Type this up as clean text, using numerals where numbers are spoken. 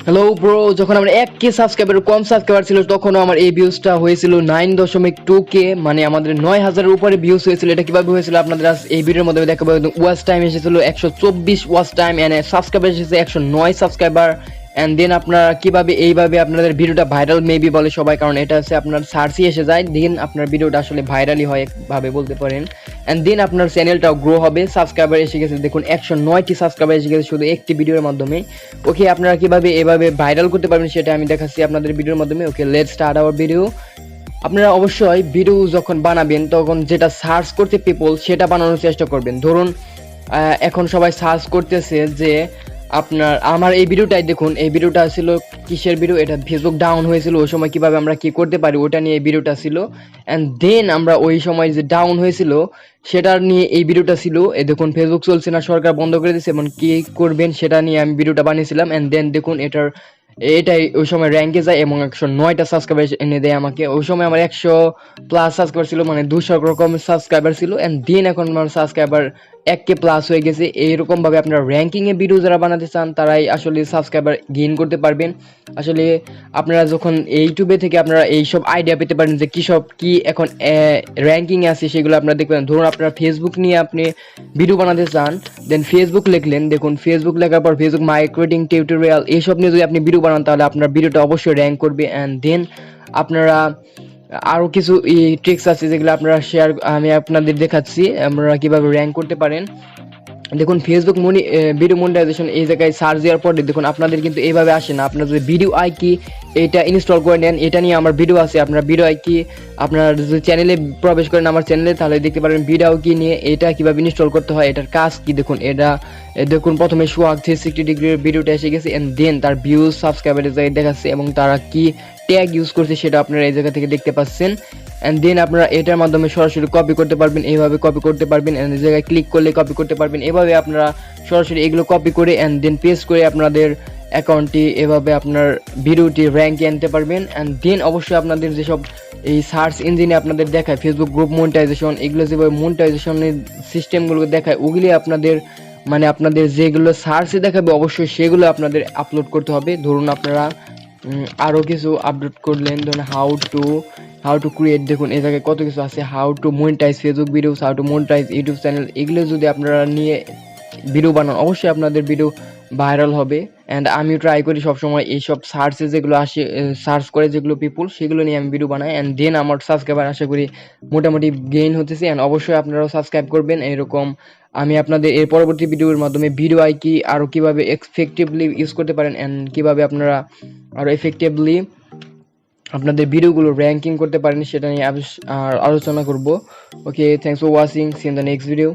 Hello bro, যখন আমার 1K subscriber কম subscriber ছিল তখনও আমার এই ভিউজটা হয়েছিল 9.2K, মানে আমাদের 9,000-এর উপরে ভিউজ হয়েছিল। এটা কিভাবে হয়েছিল আপনাদের আজ এই ভিডিওর মধ্যে দেখাবো। ওয়াচ টাইম এসেছিল 124 ওয়াচ টাইম, এন্ড সাবস্ক্রাইবার এসেছে 109 সাবস্ক্রাইবার। এন্ড দেন আপনারা কিভাবে এইভাবে আপনাদের ভিডিওটা ভাইরাল মেবি বলে সবাই, কারণ এটা হচ্ছে আপনার সার্চই এসে যায়, দেন আপনার ভিডিওটা আসলে ভাইরালই হয় একভাবে বলতে পারেন। এন্ড দেন আপনার চ্যানেলটাও গ্রো হবে। সাবস্ক্রাইবার এসে গেছে দেখুন 109টি সাবস্ক্রাইবার এসে গেছে শুধু একটি ভিডিওর মাধ্যমে। ওকে, আপনারা কিভাবে এভাবে ভাইরাল করতে পারবেন সেটা আমি দেখাচ্ছি আপনাদের ভিডিওর মাধ্যমে। ওকে, লেটস স্টার্ট আওয়ার ভিডিও। আপনারা অবশ্যই ভিডিও যখন বানাবেন তখন যেটা সার্চ করতে পিপল সেটা বানানোর চেষ্টা করবেন। ধরুন এখন সবাই সার্চ করতেছে যে আপনার আমার এই ভিডিওটাই দেখুন, এই ভিডিওটা ছিল কিসের ভিডিও, এটা ফেসবুক ডাউন হয়েছিল ওই সময় কিভাবে আমরা কি করতে পারি ওটা নিয়ে এই ভিডিওটা ছিল। অ্যান্ড দেন আমরা ওই সময় যে ডাউন হয়েছিল সেটা নিয়ে এই ভিডিওটা ছিল। এই দেখুন ফেসবুক চলছে না, সরকার বন্ধ করে দিয়েছে, এবং কি করবেন সেটা নিয়ে আমি ভিডিওটা বানিয়েছিলাম। অ্যান্ড দেন দেখুন এটাই ওই সময় র্যাঙ্কে যায় এবং 109টা সাবস্ক্রাইবার এনে দেয় আমাকে। ওই সময় আমার 100+ সাবস্ক্রাইবার ছিল, মানে 200 রকম সাবস্ক্রাইবার ছিল। অ্যান্ড দেন এখন আমার সাবস্ক্রাইবার 1K প্লাস হয়ে গেছে। এইরকম ভাবে আপনারা র্যাঙ্কিং এ ভিডিও যারা বানাতে চান তারাই আসলে সাবস্ক্রাইবার গেইন করতে পারবেন। আসলে আপনারা যখন ইউটিউবে থেকে আপনারা এইসব আইডিয়া পেতে পারেন যে কি এখন র্যাঙ্কিং এ আছে সেগুলো আপনারা দেখবেন। ধরুন আপনারা ফেসবুক নিয়ে আপনি ভিডিও বানাতে চান, দেন ফেসবুক লিখলেন, দেখুন ফেসবুক লেখার পর ফেসবুক মার্কেটিং টিউটোরিয়াল এইসব নিয়ে যদি আপনি ভিডিও বানান তাহলে আপনার ভিডিওটা অবশ্যই র্যাঙ্ক করবে। অ্যান্ড দেন আপনারা আরো কিছু ট্রিক্স আছে যেগুলো আপনারা আমি আপনাদের দেখাচ্ছি আপনারা কিভাবে র্যাঙ্ক করতে পারেন। দেখুন ফেসবুক ভিডিও মনিটাইজেশন এই জায়গায় সার্চ দেওয়ার পরে দেখুন আপনাদের কিন্তু এইভাবে আসে না। আপনারা যদি ভিডিও আইকি এটা ইনস্টল করে নেন, এটা নিয়ে আমার ভিডিও আছে, আপনারা ভিডিও আইকি আপনারা যদি চ্যানেলে প্রবেশ করেন আমার চ্যানেলে তাহলে দেখতে পারেন ভিডিও কি নিয়ে এটা কিভাবে ইনস্টল করতে হয়, এটার কাজ কি। দেখুন এটা দেখুন প্রথমে সোয়াগ 360 ডিগ্রির ভিডিওটা এসে গেছে, এন্ড দেন তার ভিউজ সাবস্ক্রাইবারের জায়গায় দেখাচ্ছে এবং তারা কি ট্যাগ ইউজ করছে সেটা আপনারা এই জায়গা থেকে দেখতে পাচ্ছেন। এন্ড দেন আপনারা এটার মাধ্যমে সরাসরি কপি করতে পারবেন, এইভাবে কপি করতে পারবেন, এন্ড এই জায়গায় ক্লিক করলে কপি করতে পারবেন। এভাবে আপনারা সরাসরি এগুলো কপি করে এন্ড দেন পেস্ট করে আপনাদের অ্যাকাউন্টটি এভাবে আপনার ভিডিওটি র্যাঙ্কে আনতে পারবেন। এন্ড দেন অবশ্যই আপনাদের যেসব এই সার্চ ইঞ্জিনে আপনাদের দেখায় ফেসবুক গ্রুপ মনিটাইজেশন, এগুলো যেভাবে মনিটাইজেশনের সিস্টেমগুলো দেখায় ওগুলি আপনাদের মানে আপনাদের যেগুলো সার্চে দেখাবে অবশ্যই সেগুলো আপনাদের আপলোড করতে হবে। ধরুন আপনারা আরও কিছু আপলোড করলেন, ধরুন হাউ টু ক্রিয়েট, দেখুন এই জায়গায় কত কিছু আছে, how to monetise Facebook videos, how to monetise YouTube channel. এগুলো যদি আপনারা নিয়ে ভিডিও বানান অবশ্যই আপনাদের ভিডিও ভাইরাল হবে। অ্যান্ড আমিও ট্রাই করি সবসময় এইসব সার্চে যেগুলো আসে, সার্চ করে যেগুলো পিপুল সেগুলো নিয়ে আমি ভিডিও বানাই। অ্যান্ড দেন আমার সাবস্ক্রাইবার আশা করি মোটামুটি গেইন হতেছে। অ্যান্ড অবশ্যই আপনারাও সাবস্ক্রাইব করবেন। এরকম আমি আপনাদের এর পরবর্তী ভিডিওর মাধ্যমে ভিডিও আইকি আরও কীভাবে এফেক্টিভলি ইউজ করতে পারেন অ্যান্ড কীভাবে আপনারা আরও এফেক্টিভলি আপনাদের ভিডিওগুলো র্যাঙ্কিং করতে পারেন সেটা নিয়ে আলোচনা করব। Okay, thanks for watching, see in the next video.